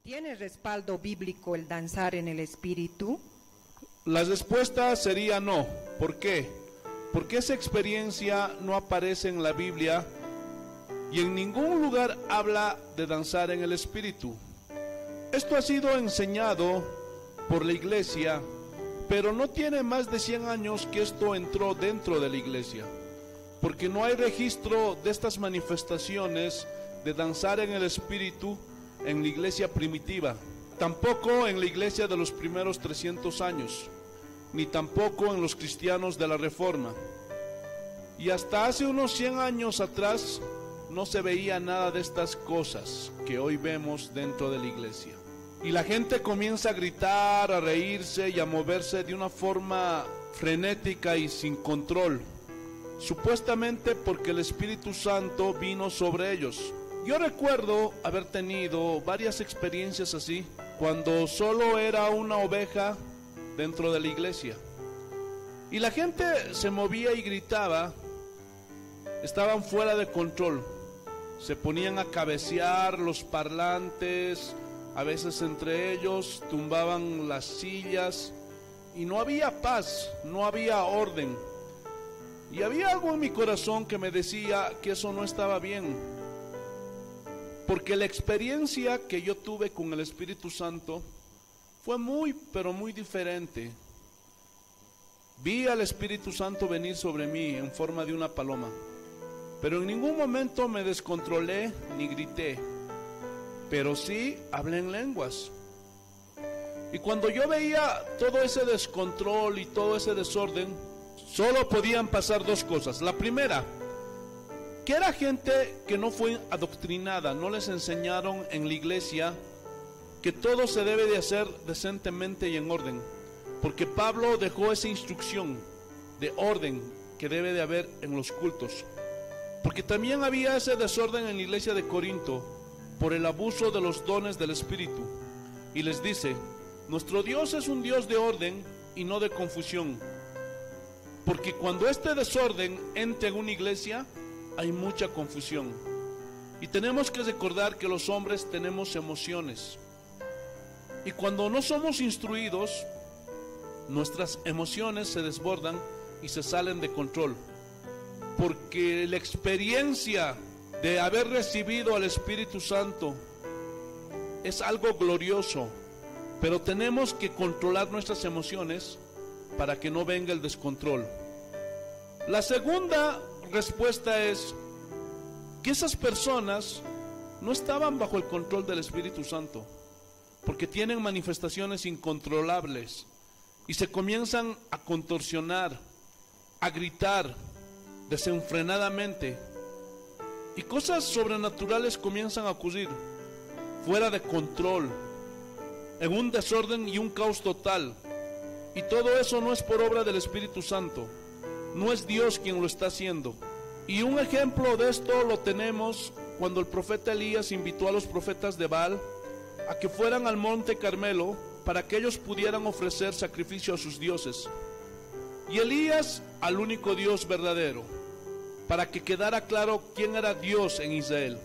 ¿Tiene respaldo bíblico el danzar en el espíritu? La respuesta sería no. ¿Por qué? Porque esa experiencia no aparece en la Biblia y en ningún lugar habla de danzar en el espíritu. Esto ha sido enseñado por la iglesia, pero no tiene más de 100 años que esto entró dentro de la iglesia, porque no hay registro de estas manifestaciones de danzar en el espíritu en la iglesia primitiva, tampoco en la iglesia de los primeros 300 años, ni tampoco en los cristianos de la Reforma. Y hasta hace unos 100 años atrás no se veía nada de estas cosas que hoy vemos dentro de la iglesia. Y la gente comienza a gritar, a reírse y a moverse de una forma frenética y sin control, supuestamente porque el Espíritu Santo vino sobre ellos. Yo recuerdo haber tenido varias experiencias así, cuando solo era una oveja dentro de la iglesia. Y la gente se movía y gritaba, estaban fuera de control. Se ponían a cabecear los parlantes, a veces entre ellos tumbaban las sillas, y no había paz, no había orden. Y había algo en mi corazón que me decía que eso no estaba bien, porque la experiencia que yo tuve con el Espíritu Santo fue muy, pero muy diferente. Vi al Espíritu Santo venir sobre mí en forma de una paloma, pero en ningún momento me descontrolé ni grité, pero sí hablé en lenguas. Y cuando yo veía todo ese descontrol y todo ese desorden, solo podían pasar dos cosas. La primera, que era gente que no fue adoctrinada, no les enseñaron en la iglesia que todo se debe de hacer decentemente y en orden, porque Pablo dejó esa instrucción de orden que debe de haber en los cultos, porque también había ese desorden en la iglesia de Corinto por el abuso de los dones del Espíritu. Y les dice, nuestro Dios es un Dios de orden y no de confusión, porque cuando este desorden entra en una iglesia hay mucha confusión. Y tenemos que recordar que los hombres tenemos emociones, y cuando no somos instruidos, nuestras emociones se desbordan y se salen de control, porque la experiencia de haber recibido al Espíritu Santo es algo glorioso, pero tenemos que controlar nuestras emociones para que no venga el descontrol. La segunda respuesta es que esas personas no estaban bajo el control del Espíritu Santo, porque tienen manifestaciones incontrolables y se comienzan a contorsionar, a gritar desenfrenadamente, y cosas sobrenaturales comienzan a ocurrir fuera de control, en un desorden y un caos total. Y todo eso no es por obra del Espíritu Santo, no es Dios quien lo está haciendo. Y un ejemplo de esto lo tenemos cuando el profeta Elías invitó a los profetas de Baal a que fueran al monte Carmelo para que ellos pudieran ofrecer sacrificio a sus dioses, y Elías al único Dios verdadero, para que quedara claro quién era Dios en Israel.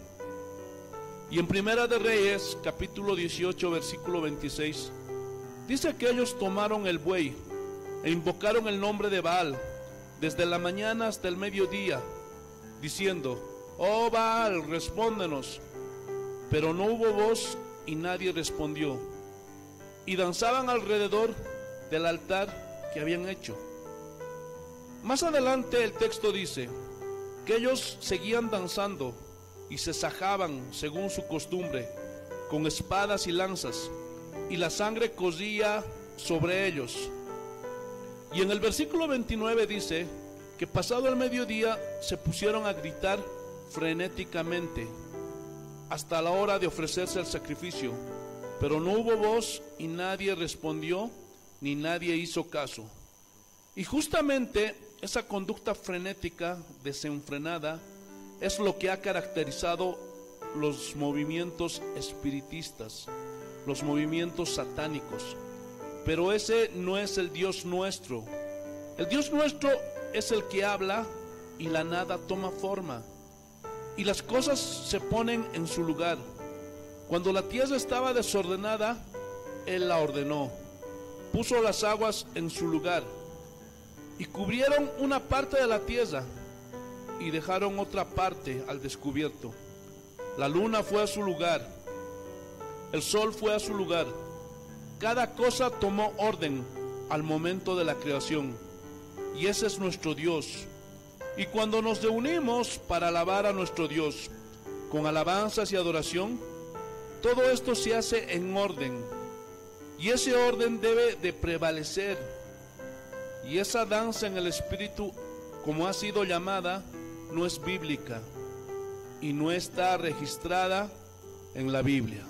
Y en Primera de Reyes, capítulo 18, versículo 26, dice que ellos tomaron el buey e invocaron el nombre de Baal desde la mañana hasta el mediodía, diciendo, oh Baal, respóndenos. Pero no hubo voz y nadie respondió, y danzaban alrededor del altar que habían hecho. Más adelante el texto dice que ellos seguían danzando y se sajaban según su costumbre, con espadas y lanzas, y la sangre corría sobre ellos. Y en el versículo 29 dice que pasado el mediodía se pusieron a gritar frenéticamente hasta la hora de ofrecerse el sacrificio, pero no hubo voz y nadie respondió ni nadie hizo caso. Y justamente esa conducta frenética, desenfrenada, es lo que ha caracterizado los movimientos espiritistas, los movimientos satánicos. Pero ese no es el Dios nuestro. El Dios nuestro es el que habla y la nada toma forma, y las cosas se ponen en su lugar. Cuando la tierra estaba desordenada, Él la ordenó, puso las aguas en su lugar, y cubrieron una parte de la tierra, y dejaron otra parte al descubierto. La luna fue a su lugar, el sol fue a su lugar. Cada cosa tomó orden al momento de la creación, y ese es nuestro Dios. Y cuando nos reunimos para alabar a nuestro Dios, con alabanzas y adoración, todo esto se hace en orden, y ese orden debe de prevalecer. Y esa danza en el Espíritu, como ha sido llamada, no es bíblica y no está registrada en la Biblia.